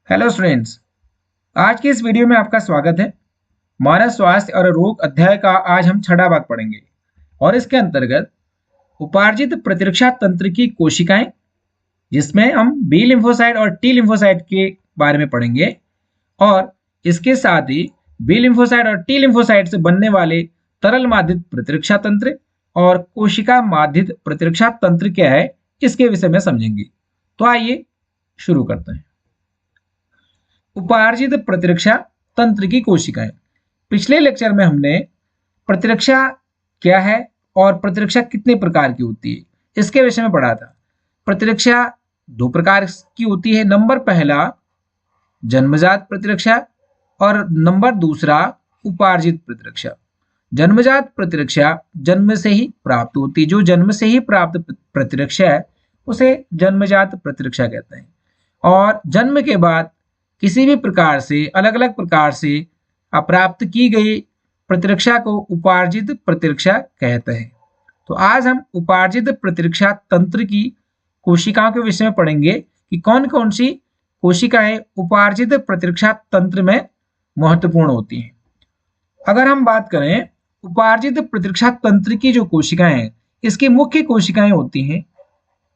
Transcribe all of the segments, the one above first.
Hello students. आज की इस वीडियो में आपका स्वागत है। मानव स्वास्थ्य और रोग अध्याय का आज हम छठा भाग पढ़ेंगे और इसके अंतर्गत उपार्जित प्रतिरक्षा तंत्र की कोशिकाएं, जिसमें हम बी लिम्फोसाइट और टी लिम्फोसाइट के बारे में पढ़ेंगे और इसके साथ ही बी लिम्फोसाइट और टी लिम्फोसाइट से बनने वाले तरल माध्यित प्रतिरक्षा तंत्र और कोशिका माध्यित प्रतिरक्षा तंत्र क्या है, इसके विषय में समझेंगे। तो आइए शुरू करते हैं। उपार्जित प्रतिरक्षा तंत्र की कोशिकाएं। पिछले लेक्चर में हमने प्रतिरक्षा क्या है और प्रतिरक्षा कितने प्रकार की होती है, इसके विषय में पढ़ा था। प्रतिरक्षा दो प्रकार की होती है। नंबर पहला जन्मजात प्रतिरक्षा और नंबर दूसरा उपार्जित प्रतिरक्षा। जन्मजात प्रतिरक्षा जन्म से ही प्राप्त होती है। जो जन्म से ही प्राप्त प्रतिरक्षा है उसे जन्मजात प्रतिरक्षा कहते हैं। और जन्म के बाद किसी भी प्रकार से अलग अलग प्रकार से प्राप्त की गई प्रतिरक्षा को उपार्जित प्रतिरक्षा कहते हैं। तो आज हम उपार्जित प्रतिरक्षा तंत्र की कोशिकाओं के विषय में पढ़ेंगे कि कौन कौन सी कोशिकाएं उपार्जित प्रतिरक्षा तंत्र में महत्वपूर्ण होती हैं। अगर हम बात करें उपार्जित प्रतिरक्षा तंत्र की जो कोशिकाएं हैं, इसकी मुख्य कोशिकाएं होती हैं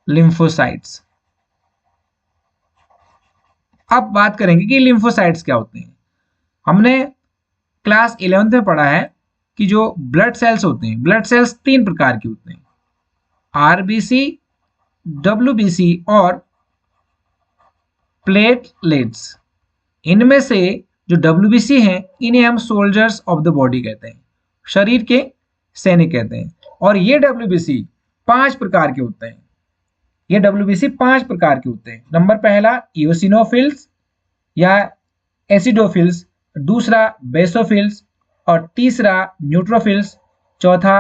लिम्फोसाइट्स। अब बात करेंगे कि लिम्फोसाइट्स क्या होते हैं। हमने क्लास 11th में पढ़ा है कि जो ब्लड सेल्स होते हैं, ब्लड सेल्स तीन प्रकार के होते हैं, आरबीसी, डब्ल्यूबीसी और प्लेटलेट्स। इनमें से जो डब्ल्यूबीसी हैं, इन्हें हम सोल्जर्स ऑफ द बॉडी कहते हैं, शरीर के सैनिक कहते हैं। और ये डब्ल्यूबीसी 5 प्रकार के होते हैं। ये डब्ल्यूबीसी 5 प्रकार के होते हैं। नंबर पहला इओसिनोफिल्स या एसिडोफिल्स, दूसरा बेसोफिल्स और तीसरा न्यूट्रोफिल्स, चौथा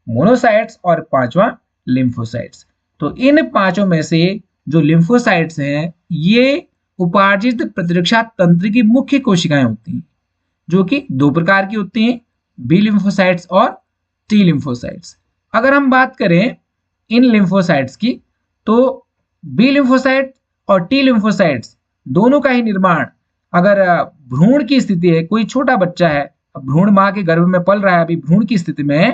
मोनोसाइट्स और पांचवा लिम्फोसाइट्स। तो इन पांचों में से जो लिम्फोसाइट्स हैं, ये उपार्जित प्रतिरक्षा तंत्र की मुख्य कोशिकाएं होती हैं, जो कि दो प्रकार की होती हैं, बी लिम्फोसाइट्स और टी लिम्फोसाइट्स। अगर हम बात करें इन लिम्फोसाइट्स की, तो बी लिम्फोसाइट और टी लिम्फोसाइट्स दोनों का ही निर्माण, अगर भ्रूण की स्थिति है, कोई छोटा बच्चा है, भ्रूण मां के गर्भ में पल रहा है, अभी भ्रूण की स्थिति में है,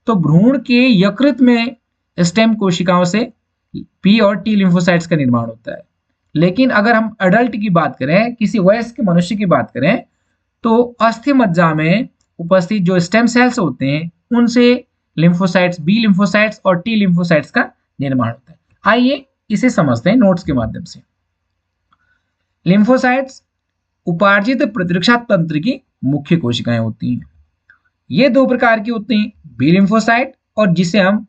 तो भ्रूण के यकृत में स्टेम कोशिकाओं से पी और टी लिम्फोसाइट्स का निर्माण होता है। लेकिन अगर हम अडल्ट की बात करें, किसी वयस्क मनुष्य की बात करें, तो अस्थि मज्जा में उपस्थित जो स्टेम सेल्स होते हैं, उनसे लिम्फोसाइट्स, बी लिम्फोसाइट्स और टी लिम्फोसाइट्स का निर्माण होता है। आइए इसे समझते हैं नोट्स के माध्यम से। लिम्फोसाइट्स उपार्जित प्रतिरक्षा तंत्र की मुख्य कोशिकाएं होती हैं। ये दो प्रकार की होती हैं, बी लिम्फोसाइट और जिसे हम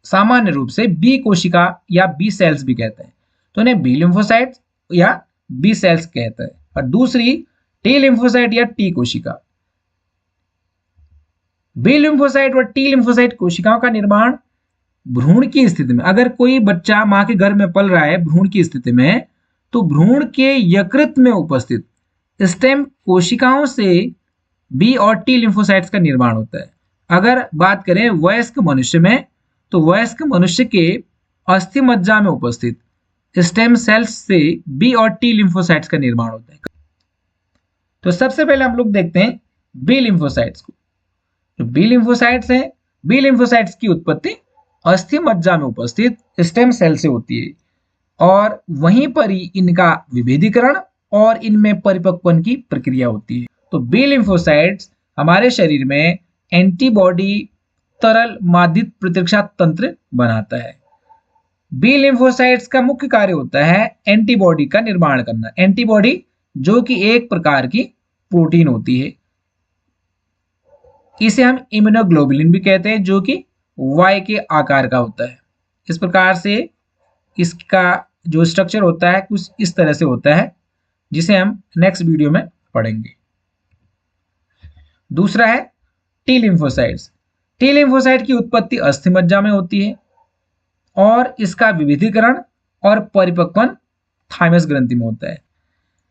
सामान्य रूप से बी कोशिका या बी सेल्स भी कहते हैं, तो इन्हें बी लिम्फोसाइट या बी सेल्स कहते हैं। और दूसरी टी लिम्फोसाइट या टी कोशिका। बी लिम्फोसाइट और टी लिम्फोसाइट कोशिकाओं का निर्माण भ्रूण की स्थिति में, अगर कोई बच्चा मां के गर्भ में पल रहा है भ्रूण की स्थिति में, तो भ्रूण के यकृत में उपस्थित स्टेम कोशिकाओं से बी और टी लिम्फोसाइट्स का निर्माण होता है। अगर बात करें वयस्क मनुष्य में, तो वयस्क मनुष्य के अस्थि मज्जा में उपस्थित स्टेम सेल्स से बी और टी लिम्फोसाइट्स का निर्माण होता है। तो सबसे पहले हम लोग देखते हैं बी लिम्फोसाइट्स को। जो बी लिम्फोसाइट्स हैं, बी लिम्फोसाइट्स की उत्पत्ति अस्थि मज्जा में उपस्थित स्टेम सेल से होती है और वहीं पर ही इनका विभेदीकरण और इनमें परिपक्वन की प्रक्रिया होती है। तो बी लिम्फोसाइट्स हमारे शरीर में एंटीबॉडी तरल माध्यित प्रतिरक्षा तंत्र बनाता है। बी लिम्फोसाइट्स का मुख्य कार्य होता है एंटीबॉडी का निर्माण करना। एंटीबॉडी जो कि एक प्रकार की प्रोटीन होती है, इसे हम इम्यूनोग्लोबुलिन भी कहते हैं, जो कि वाई के आकार का होता है। इस प्रकार से इसका जो स्ट्रक्चर होता है कुछ इस तरह से होता है, जिसे हम नेक्स्ट वीडियो में पढ़ेंगे। दूसरा है टी लिम्फोसाइट्स। टी लिम्फोसाइट की उत्पत्ति अस्थि मज्जा में होती है और इसका विविधीकरण और परिपक्वन थाइमस ग्रंथि में होता है।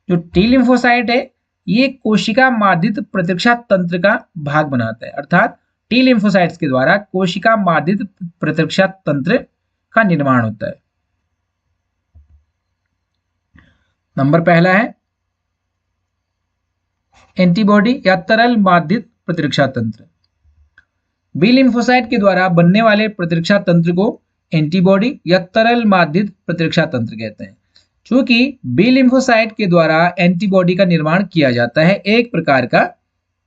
जो टी लिम्फोसाइट है, ये कोशिका माध्यित प्रतिरक्षा तंत्र का भाग बनाता है, अर्थात टी लिम्फोसाइट्स के द्वारा कोशिका माध्यित प्रतिरक्षा तंत्र का निर्माण होता है। नंबर पहला है एंटीबॉडी या तरल माध्यित प्रतिरक्षा तंत्र। बी लिम्फोसाइट के द्वारा बनने वाले प्रतिरक्षा तंत्र को एंटीबॉडी या तरल माध्यित प्रतिरक्षा तंत्र कहते हैं। चूंकि बी लिम्फोसाइट के द्वारा एंटीबॉडी का निर्माण किया जाता है, एक प्रकार का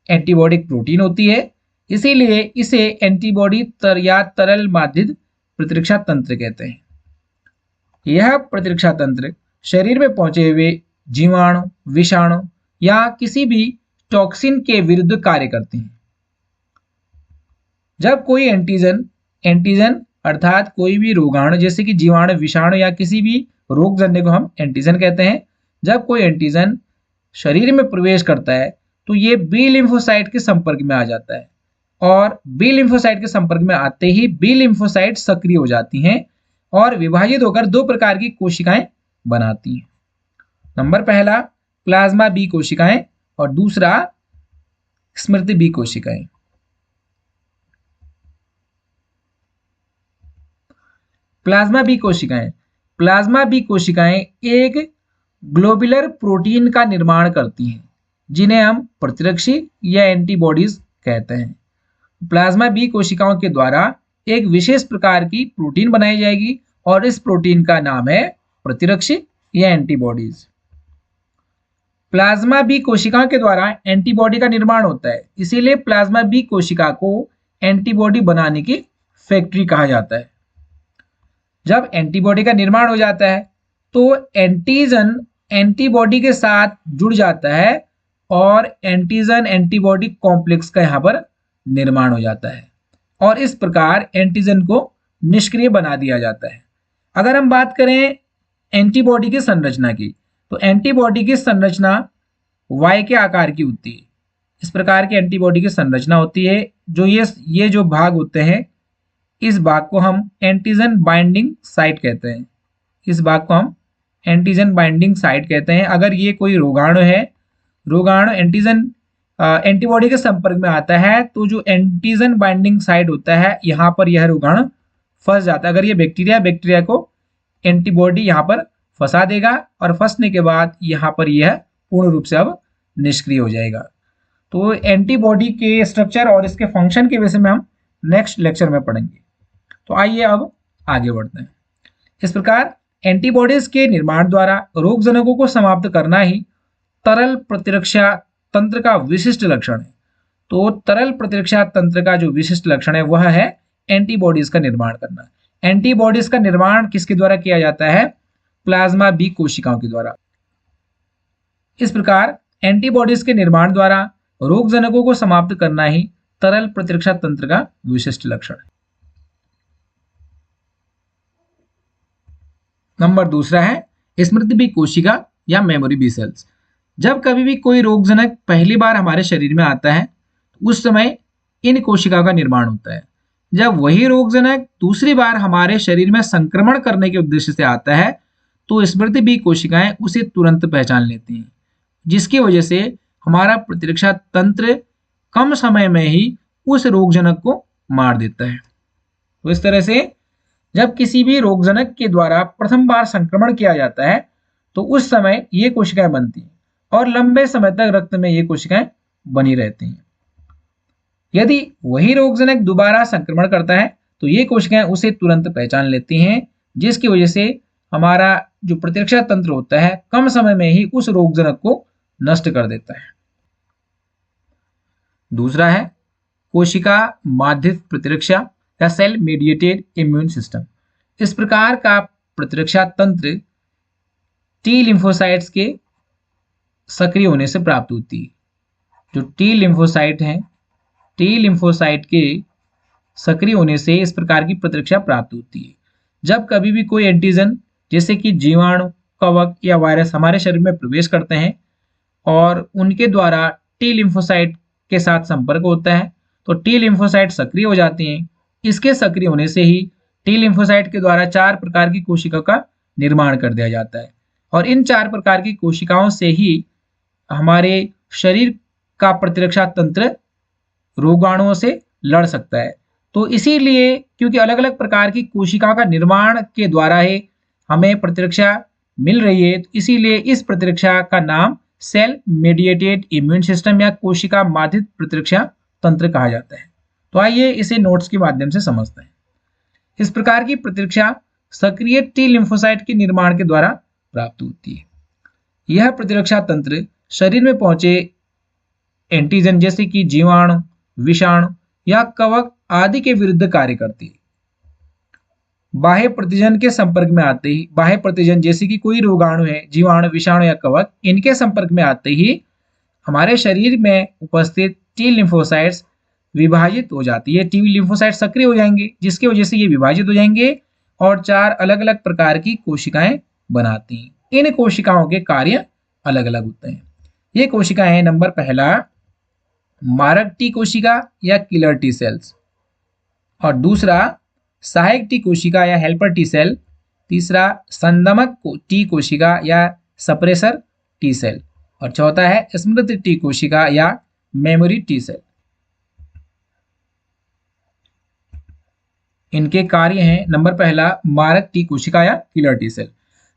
एंटीबॉडिक प्रोटीन होती है, इसीलिए इसे एंटीबॉडी या तरल माध्यित प्रतिरक्षा तंत्र कहते हैं। यह प्रतिरक्षा तंत्र शरीर में पहुंचे हुए जीवाणु, विषाणु या किसी भी टॉक्सिन के विरुद्ध कार्य करते हैं। जब कोई एंटीजन अर्थात कोई भी रोगाणु जैसे कि जीवाणु, विषाणु या किसी भी रोगजन्य को हम एंटीजन कहते हैं, जब कोई एंटीजन शरीर में प्रवेश करता है तो ये बी लिम्फोसाइट के संपर्क में आ जाता है और बी लिम्फोसाइट के संपर्क में आते ही बी लिम्फोसाइट सक्रिय हो जाती हैं और विभाजित होकर दो प्रकार की कोशिकाएं बनाती हैं। नंबर पहला प्लाज्मा बी कोशिकाएं और दूसरा स्मृति बी कोशिकाएं। प्लाज्मा बी कोशिकाएं। प्लाज्मा बी कोशिकाएं एक ग्लोबुलर प्रोटीन का निर्माण करती हैं जिन्हें हम प्रतिरक्षी या एंटीबॉडीज कहते हैं। प्लाज्मा बी कोशिकाओं के द्वारा एक विशेष प्रकार की प्रोटीन बनाई जाएगी और इस प्रोटीन का नाम है प्रतिरक्षी या एंटीबॉडीज। प्लाज्मा बी कोशिकाओं के द्वारा एंटीबॉडी का निर्माण होता है, इसीलिए प्लाज्मा बी कोशिका को एंटीबॉडी बनाने की फैक्ट्री कहा जाता है। जब एंटीबॉडी का निर्माण हो जाता है तो एंटीजन एंटीबॉडी के साथ जुड़ जाता है और एंटीजन एंटीबॉडी कॉम्प्लेक्स का यहाँ पर निर्माण हो जाता है और इस प्रकार एंटीजन को निष्क्रिय बना दिया जाता है। अगर हम बात करें एंटीबॉडी की संरचना की, तो एंटीबॉडी की संरचना वाई के आकार की होती है। इस प्रकार की एंटीबॉडी की संरचना होती है। जो ये जो भाग होते हैं, इस भाग को हम एंटीजन बाइंडिंग साइट कहते हैं। इस भाग को हम एंटीजन बाइंडिंग साइट कहते हैं। अगर ये कोई रोगाणु है, रोगाणु एंटीबॉडी के संपर्क में आता है तो जो एंटीजन बाइंडिंग साइट होता है यहाँ पर यह रोगाणु फंस जाता है। अगर ये बैक्टीरिया को एंटीबॉडी यहाँ पर फंसा देगा और फंसने के बाद यहाँ पर यह पूर्ण रूप से अब निष्क्रिय हो जाएगा। तो एंटीबॉडी के स्ट्रक्चर और इसके फंक्शन के विषय में हम नेक्स्ट लेक्चर में पढ़ेंगे। तो आइए अब आगे बढ़ते हैं। इस प्रकार एंटीबॉडीज के निर्माण द्वारा रोगजनकों को समाप्त करना ही तरल प्रतिरक्षा तंत्र का विशिष्ट लक्षण है। तो तरल प्रतिरक्षा तंत्र का जो विशिष्ट लक्षण है वह है एंटीबॉडीज का निर्माण करना। एंटीबॉडीज का निर्माण किसके द्वारा किया जाता है? प्लाज्मा बी कोशिकाओं के द्वारा। इस प्रकार एंटीबॉडीज के निर्माण द्वारा रोगजनकों को समाप्त करना ही तरल प्रतिरक्षा तंत्र का विशिष्ट लक्षण है। नंबर दूसरा है स्मृति बी कोशिका या मेमोरी बी सेल्स। जब कभी भी कोई रोगजनक पहली बार हमारे शरीर में आता है उस समय इन कोशिकाओं का निर्माण होता है। जब वही रोगजनक दूसरी बार हमारे शरीर में संक्रमण करने के उद्देश्य से आता है तो स्मृति बी कोशिकाएं उसे तुरंत पहचान लेती हैं, जिसकी वजह से हमारा प्रतिरक्षा तंत्र कम समय में ही उस रोगजनक को मार देता है। तो इस तरह से जब किसी भी रोगजनक के द्वारा प्रथम बार संक्रमण किया जाता है तो उस समय ये कोशिकाएं बनती हैं और लंबे समय तक रक्त में ये कोशिकाएं बनी रहती हैं। यदि वही रोगजनक दोबारा संक्रमण करता है तो ये कोशिकाएं उसे तुरंत पहचान लेती हैं, जिसकी वजह से हमारा जो प्रतिरक्षा तंत्र होता है कम समय में ही उस रोगजनक को नष्ट कर देता है। दूसरा है कोशिका माध्यित प्रतिरक्षा या सेल मीडिएटेड इम्यून सिस्टम। इस प्रकार का प्रतिरक्षा तंत्र टी लिम्फोसाइट्स के सक्रिय होने से प्राप्त होती है। जो टी लिम्फोसाइट हैं, टी लिम्फोसाइट के सक्रिय होने से इस प्रकार की प्रतिरक्षा प्राप्त होती है। जब कभी भी कोई एंटीजन जैसे कि जीवाणु, कवक या वायरस हमारे शरीर में प्रवेश करते हैं और उनके द्वारा टी लिम्फोसाइट के साथ संपर्क होता है तो टी लिम्फोसाइट सक्रिय हो जाती हैं। इसके सक्रिय होने से ही टी लिम्फोसाइट के द्वारा 4 प्रकार की कोशिकाओं का निर्माण कर दिया जाता है और इन 4 प्रकार की कोशिकाओं से ही हमारे शरीर का प्रतिरक्षा तंत्र रोगाणुओं से लड़ सकता है। तो इसीलिए क्योंकि अलग अलग प्रकार की कोशिकाओं का निर्माण के द्वारा ही हमें प्रतिरक्षा मिल रही है, तो इसीलिए इस प्रतिरक्षा का नाम सेल मेडिएटेड इम्यून सिस्टम या कोशिका बाधित प्रतिरक्षा तंत्र कहा जाता है। तो आइए इसे नोट्स के माध्यम से समझते हैं। इस प्रकार की प्रतिरक्षा सक्रिय टी लिम्फोसाइट के निर्माण के द्वारा प्राप्त होती है। यह प्रतिरक्षा तंत्र शरीर में पहुंचे एंटीजन जैसे कि जीवाणु, विषाणु या कवक आदि के विरुद्ध कार्य करती है। बाह्य प्रतिजन के संपर्क में आते ही, बाह्य प्रतिजन जैसे कि कोई रोगाणु है, जीवाणु, विषाणु या कवक, इनके संपर्क में आते ही हमारे शरीर में उपस्थित टी लिम्फोसाइट्स विभाजित हो जाती है। टी लिम्फोसाइट सक्रिय हो जाएंगे, जिसकी वजह से ये विभाजित हो जाएंगे और 4 अलग अलग प्रकार की कोशिकाएं बनाती हैं। इन कोशिकाओं के कार्य अलग अलग होते हैं। ये कोशिकाएं हैं, नंबर पहला मारक टी कोशिका या किलर टी सेल्स, और दूसरा सहायक टी कोशिका या हेल्पर टी सेल, तीसरा संदमक टी कोशिका या सप्रेसर टी सेल, और चौथा है स्मृति टी कोशिका या मेमोरी टी सेल। इनके कार्य हैं, नंबर पहला मारक टी कोशिका या किलर टी सेल।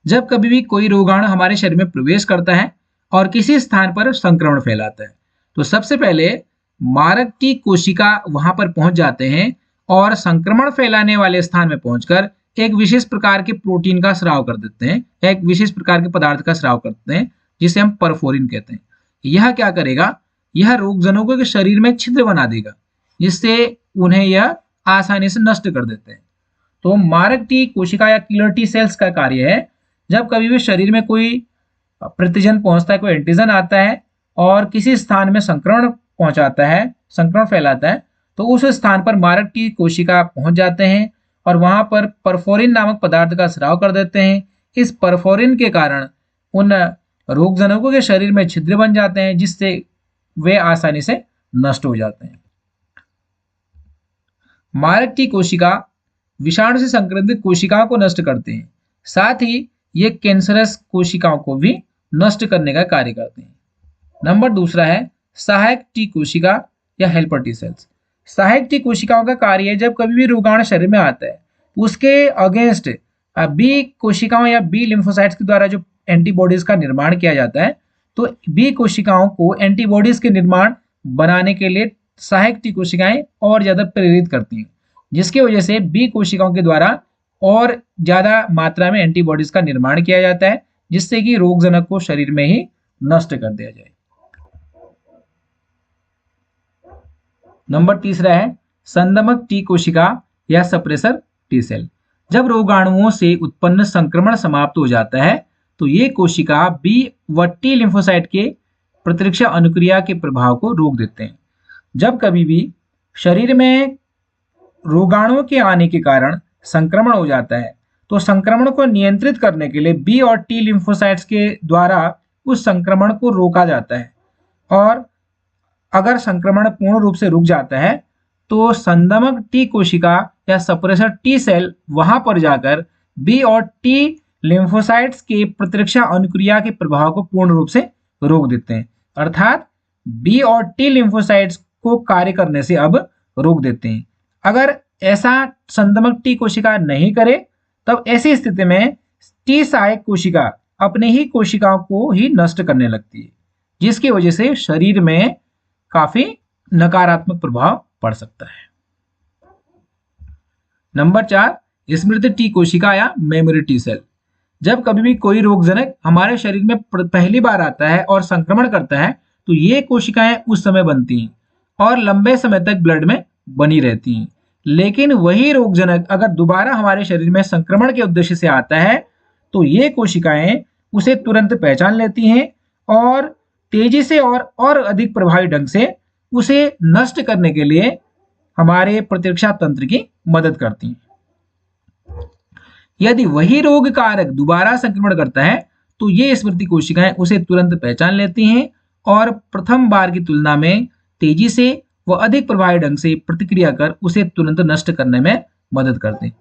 जब कभी भी कोई रोगाणु हमारे शरीर में प्रवेश करता है और किसी स्थान पर संक्रमण फैलाता है, तो सबसे पहले मारक टी कोशिका वहां पर पहुंच जाते हैं और संक्रमण फैलाने वाले स्थान में पहुंचकर एक विशेष प्रकार के प्रोटीन का स्राव कर देते हैं, एक विशेष प्रकार के पदार्थ का स्राव करते हैं जिसे हम परफोरिन कहते हैं। यह क्या करेगा, यह रोगजनकों के शरीर में छिद्र बना देगा, जिससे उन्हें यह आसानी से नष्ट कर देते हैं। तो मारक टी कोशिका या किलर टी सेल्स का कार्य है, जब कभी भी शरीर में कोई प्रतिजन पहुंचता है, कोई एंटीजन आता है और किसी स्थान में संक्रमण पहुंचाता है, संक्रमण फैलाता है, तो उस स्थान पर मारक टी कोशिका पहुंच जाते हैं और वहां पर परफोरिन नामक पदार्थ का स्राव कर देते हैं। इस परफोरिन के कारण उन रोगजनकों के शरीर में छिद्र बन जाते हैं, जिससे वे आसानी से नष्ट हो जाते हैं। मारक टी कोशिका विषाणु से संक्रमित कोशिकाओं को नष्ट करते हैं, साथ ही ये कैंसरस कोशिकाओं को भी नष्ट करने का कार्य करते हैं। नंबर दूसरा है सहायक टी कोशिका या हेल्पर टी सेल्स। सहायक टी कोशिकाओं का कार्य है, जब कभी भी रोगाणु शरीर में आता है, उसके अगेंस्ट बी कोशिकाओं या बी लिम्फोसाइट्स के द्वारा जो एंटीबॉडीज का निर्माण किया जाता है, तो बी कोशिकाओं को एंटीबॉडीज के निर्माण बनाने के लिए सहायक टी कोशिकाएं और ज्यादा प्रेरित करती हैं, जिसकी वजह से बी कोशिकाओं के द्वारा और ज्यादा मात्रा में एंटीबॉडीज का निर्माण किया जाता है, जिससे कि रोगजनक को शरीर में ही नष्ट कर दिया जाए। नंबर तीसरा है संदमक टी कोशिका या सप्रेसर टी सेल। जब रोगाणुओं से उत्पन्न संक्रमण समाप्त हो जाता है, तो ये कोशिका बी व टी लिम्फोसाइट के प्रतिरक्षा अनुक्रिया के प्रभाव को रोक देते हैं। जब कभी भी शरीर में रोगाणुओं के आने के कारण संक्रमण हो जाता है, तो संक्रमण को नियंत्रित करने के लिए बी और टी लिम्फोसाइट्स के द्वारा उस संक्रमण को रोका जाता है, और अगर संक्रमण पूर्ण रूप से रुक जाता है तो संदमक टी कोशिका या सप्रेसर टी सेल वहां पर जाकर बी और टी लिम्फोसाइट्स के प्रतिरक्षा अनुक्रिया के प्रभाव को पूर्ण रूप से रोक देते हैं, अर्थात बी और टी लिम्फोसाइट्स को कार्य करने से अब रोक देते हैं। अगर ऐसा संदमक टी कोशिका नहीं करे, तब ऐसी स्थिति में टी सहायक कोशिका अपने ही कोशिकाओं को ही नष्ट करने लगती है, जिसकी वजह से शरीर में काफी नकारात्मक प्रभाव पड़ सकता है। नंबर 4 स्मृति टी कोशिका या मेमोरी टी सेल। जब कभी भी कोई रोगजनक हमारे शरीर में पहली बार आता है और संक्रमण करता है, तो ये कोशिकाएं उस समय बनती हैं और लंबे समय तक ब्लड में बनी रहती हैं। लेकिन वही रोगजनक अगर दोबारा हमारे शरीर में संक्रमण के उद्देश्य से आता है, तो ये कोशिकाएं उसे तुरंत पहचान लेती हैं और तेजी से और अधिक प्रभावी ढंग से उसे नष्ट करने के लिए हमारे प्रतिरक्षा तंत्र की मदद करती हैं। यदि वही रोग कारक दोबारा संक्रमण करता है, तो ये स्मृति कोशिकाएं उसे तुरंत पहचान लेती हैं और प्रथम बार की तुलना में तेजी से व अधिक प्रभावी ढंग से प्रतिक्रिया कर उसे तुरंत नष्ट करने में मदद करते हैं।